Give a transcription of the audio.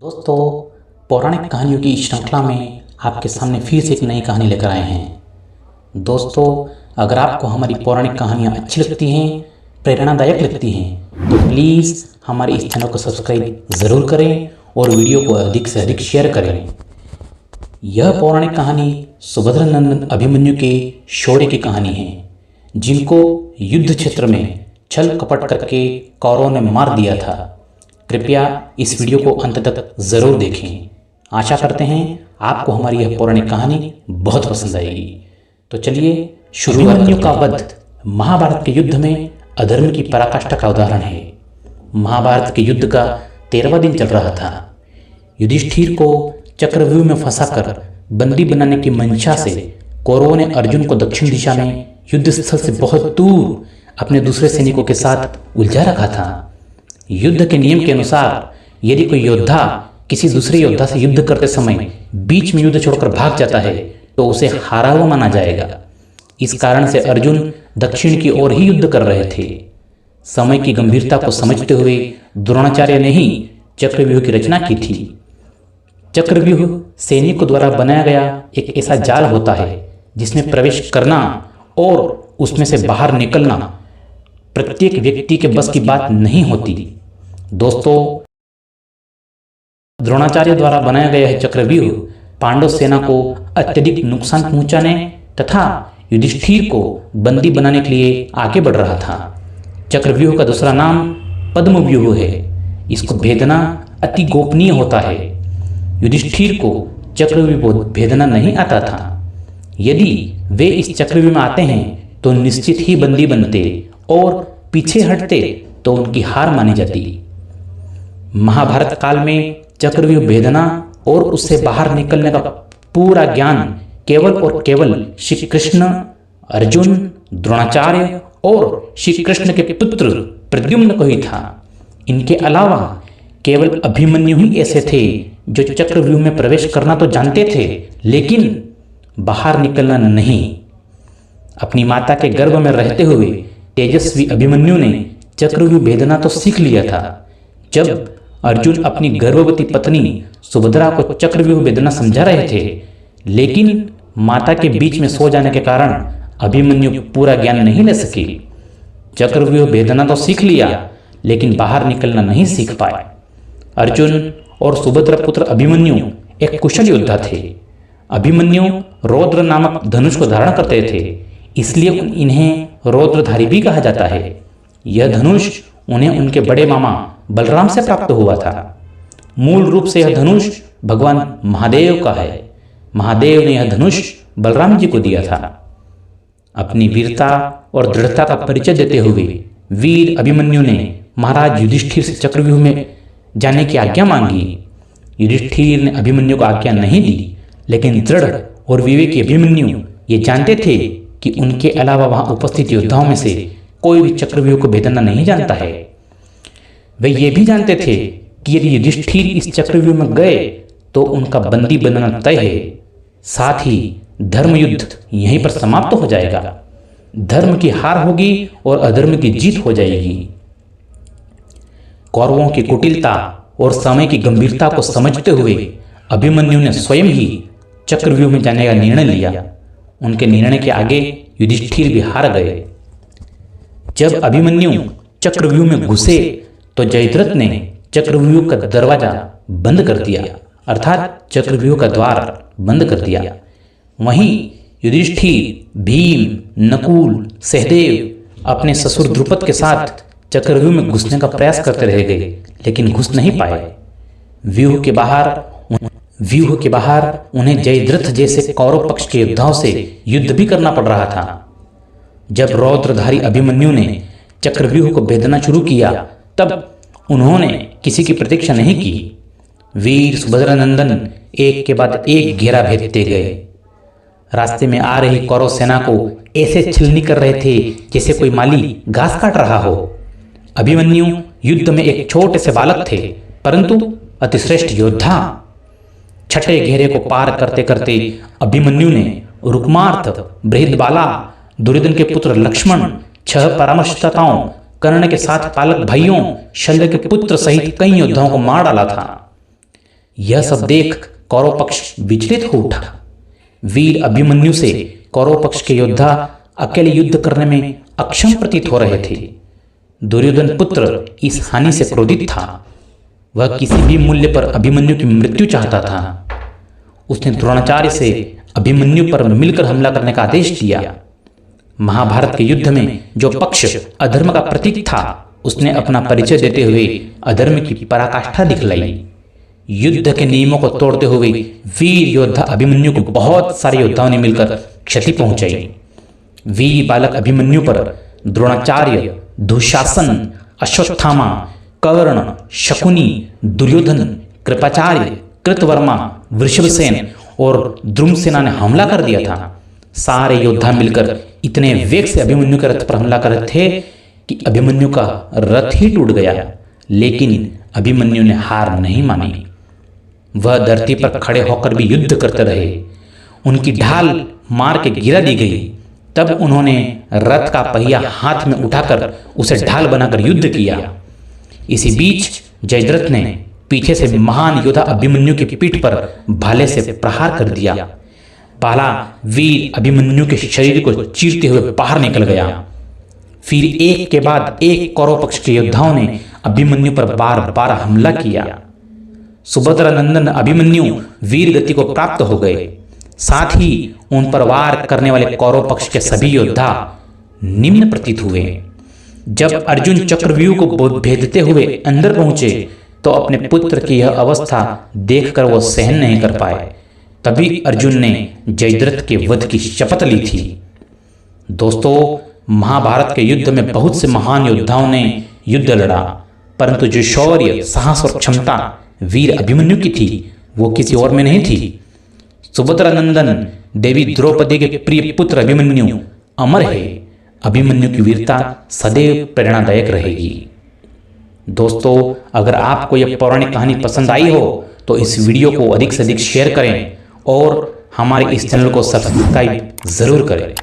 दोस्तों, पौराणिक कहानियों की इस श्रृंखला में आपके सामने फिर से एक नई कहानी लेकर आए हैं। दोस्तों, अगर आपको हमारी पौराणिक कहानियाँ अच्छी लगती हैं, प्रेरणादायक लगती हैं, तो प्लीज़ हमारे इस चैनल को सब्सक्राइब ज़रूर करें और वीडियो को अधिक से अधिक शेयर करें। यह पौराणिक कहानी सुभद्रा नंदन अभिमन्यु के शौर्य की कहानी है, जिनको युद्ध क्षेत्र में छल कपट करके कौरवों ने मार दिया था। कृपया इस वीडियो को अंत तक ज़रूर देखें। आशा करते हैं आपको हमारी यह पौराणिक कहानी बहुत पसंद आएगी। तो चलिए शुरू। अभिमन्यु का वध महाभारत के युद्ध में अधर्म की पराकाष्ठा का उदाहरण है। महाभारत के युद्ध का 13वां दिन चल रहा था। युधिष्ठिर को चक्रव्यूह में फंसाकर बंदी बनाने की मंशा से कौरवों ने अर्जुन को दक्षिण दिशा में युद्ध स्थल से बहुत दूर अपने दूसरे सैनिकों के साथ उलझा रखा था। युद्ध के नियम के अनुसार यदि कोई योद्धा किसी दूसरे योद्धा से युद्ध करते समय बीच में युद्ध छोड़कर भाग जाता है तो उसे हारा हुआ माना जाएगा। इस कारण से अर्जुन दक्षिण की ओर ही युद्ध कर रहे थे। समय की गंभीरता को समझते हुए द्रोणाचार्य ने ही चक्रव्यूह की रचना की थी। चक्रव्यूह सैनिकों द्वारा बनाया गया एक ऐसा जाल होता है जिसमें प्रवेश करना और उसमें से बाहर निकलना प्रत्येक व्यक्ति के बस की बात नहीं होती। दोस्तों, द्रोणाचार्य द्वारा बनाया गया यह चक्रव्यूह पांडव सेना को अत्यधिक नुकसान पहुंचाने तथा युधिष्ठिर को बंदी बनाने के लिए आगे बढ़ रहा था। चक्रव्यूह का दूसरा नाम पद्मव्यूह है। इसको भेदना अति गोपनीय होता है। युधिष्ठिर को चक्रव्यूह भेदना नहीं आता था। यदि वे इस चक्रव्यूह में आते हैं तो निश्चित ही बंदी बनते और पीछे हटते तो उनकी हार मानी जाती। महाभारत काल में चक्रव्यूह भेदना और उससे बाहर निकलने का पूरा ज्ञान केवल और केवल श्री कृष्ण, अर्जुन, द्रोणाचार्य और श्री कृष्ण के पुत्र प्रद्युम्न को ही था। इनके अलावा केवल अभिमन्यु ही ऐसे थे जो चक्रव्यूह में प्रवेश करना तो जानते थे लेकिन बाहर निकलना नहीं। अपनी माता के गर्भ में रहते हुए तेजस्वी अभिमन्यु ने चक्रव्यूह भेदना तो सीख लिया था। जब अर्जुन अपनी गर्भवती पत्नी सुभद्रा को चक्रव्यूह भेदना समझा रहे थे, लेकिन माता के बीच में सो जाने के कारण अभिमन्यु पूरा ज्ञान नहीं ले सके। चक्रव्यूह भेदना तो सीख लिया लेकिन बाहर निकलना नहीं सीख पाए। अर्जुन और सुभद्रा पुत्र अभिमन्यु एक कुशल योद्धा थे। अभिमन्यु रौद्र नामक धनुष को धारण करते थे, इसलिए इन्हें रौद्रधारी भी कहा जाता है। यह धनुष उन्हें उनके बड़े मामा बलराम से प्राप्त हुआ था। मूल रूप से यह धनुष भगवान महादेव का है। महादेव ने यह धनुष बलराम जी को दिया था। अपनी वीरता और दृढ़ता का परिचय देते हुए वीर अभिमन्यु ने महाराज युधिष्ठिर से चक्रव्यूह में जाने की आज्ञा मांगी। युधिष्ठिर ने अभिमन्यु को आज्ञा नहीं दी, लेकिन दृढ़ और विवेकी अभिमन्यु ये जानते थे कि उनके अलावा वहां उपस्थित योद्धाओं में से कोई भी चक्रव्यूह को भेदना नहीं जानता है। वे ये भी जानते थे कि यदि युधिष्ठिर इस चक्रव्यूह में गए तो उनका बंदी बनना तय है। साथ ही धर्म युद्ध यहीं पर समाप्त हो जाएगा। धर्म की हार होगी और अधर्म की जीत हो जाएगी। कौरवों की कुटिलता और समय की गंभीरता को समझते हुए अभिमन्यु ने स्वयं ही चक्रव्यूह में जाने का निर्णय लिया। उनके निर्णय के आगे युधिष्ठिर भी हार गए। जब अभिमन्यु चक्रव्यूह में घुसे तो जयद्रथ ने चक्रव्यूह का दरवाजा बंद कर दिया, अर्थात चक्रव्यूह का द्वार बंद कर दिया। वहीं युधिष्ठिर, भीम, नकुल, सहदेव अपने ससुर द्रुपद के साथ चक्रव्यूह में घुसने का प्रयास करते रह गए, लेकिन घुस नहीं पाए। व्यूह के बाहर उन्हें जयद्रथ जैसे कौरव पक्ष के योद्धाओं से युद्ध भी करना पड़ रहा था। जब रौद्रधारी अभिमन्यु ने चक्रव्यूह को भेदना शुरू किया तब उन्होंने किसी की प्रतीक्षा नहीं की। वीर सुभद्रा नंदन एक के बाद एक घेरा भेदते गए। रास्ते में आ रही कौरव सेना को ऐसे छलनी कर रहे थे जैसे कोई माली घास काट रहा हो। अभिमन्यु युद्ध में एक छोटे से बालक थे, परंतु अतिश्रेष्ठ योद्धा। छठे घेरे को पार करते करते अभिमन्यु ने रुक्मार्थ, बृहदबाला, दुर्योधन के पुत्र लक्ष्मण, 6 परामर्शदाताओं, कर्ण के 7 पालक भाइयों, शल्य के पुत्र सहित कई योद्धाओं को मार डाला था। यह सब देख कौरव पक्ष विचलित हो उठा। वीर अभिमन्यु से कौरव पक्ष के योद्धा अकेले युद्ध करने में अक्षम प्रतीत हो रहे थे। दुर्योधन पुत्र इस हानि से क्रोधित था। वह किसी भी मूल्य पर अभिमन्यु की मृत्यु चाहता था। उसने द्रोणाचार्य से अभिमन्यु पर मिलकर हमला करने का आदेश दिया। महाभारत के युद्ध में जो पक्ष अधर्म का प्रतीक था, उसने अपना परिचय देते हुए अधर्म की पराकाष्ठा दिखलाई। युद्ध के नियमों को तोड़ते हुए वीर योद्धा अभिमन्यु को बहुत सारे योद्धाओं ने मिलकर क्षति पहुंचाई। वीर बालक अभिमन्यु पर द्रोणाचार्य, दुशासन, अश्वत्थामा, कर्ण, शकुनी, दुर्योधन, कृपाचार्य, कृतवर्मा, वृषभसेन और द्रुमसेना ने हमला कर दिया था। सारे योद्धा मिलकर इतने वेग से अभिमन्यु के रथ पर हमला कर रहे थे कि अभिमन्यु का रथ ही टूट गया। लेकिन अभिमन्यु ने हार नहीं मानी। वह धरती पर खड़े होकर भी युद्ध करते रहे। उनकी ढाल मार के गिरा दी गई। तब उन्होंने रथ का पहिया हाथ में उठाकर उसे ढाल बनाकर युद्ध किया। इसी बीच जयद्रथ ने पीछे से महान योद्धा अभिमन्यु की पीठ पर भाले से प्रहार कर दिया। भाला वीर अभिमन्यु के शरीर को चीरते हुए बाहर निकल गया। फिर एक के बाद एक कौरव पक्ष के योद्धाओं ने अभिमन्यु पर बार बार हमला किया। सुभद्रा नंदन अभिमन्यु वीर गति को प्राप्त हो गए। साथ ही उन पर वार करने वाले कौरव पक्ष के सभी योद्धा निम्न प्रतीत हुए। जब अर्जुन चक्रव्यूह को भेदते हुए अंदर पहुंचे तो अपने पुत्र की यह अवस्था देखकर वो सहन नहीं कर पाए। तभी अर्जुन ने जयद्रथ के वध की शपथ ली थी। दोस्तों, महाभारत के युद्ध में बहुत से महान योद्धाओं ने युद्ध लड़ा, परंतु जो शौर्य, साहस और क्षमता वीर अभिमन्यु की थी वो किसी और में नहीं थी। सुभद्रा नंदन देवी द्रौपदी के प्रिय पुत्र अभिमन्यु अमर है। अभिमन्यु की वीरता सदैव प्रेरणादायक रहेगी। दोस्तों, अगर आपको यह पौराणिक कहानी पसंद आई हो तो इस वीडियो को अधिक से अधिक शेयर करें और हमारे इस चैनल को सब्सक्राइब जरूर करें।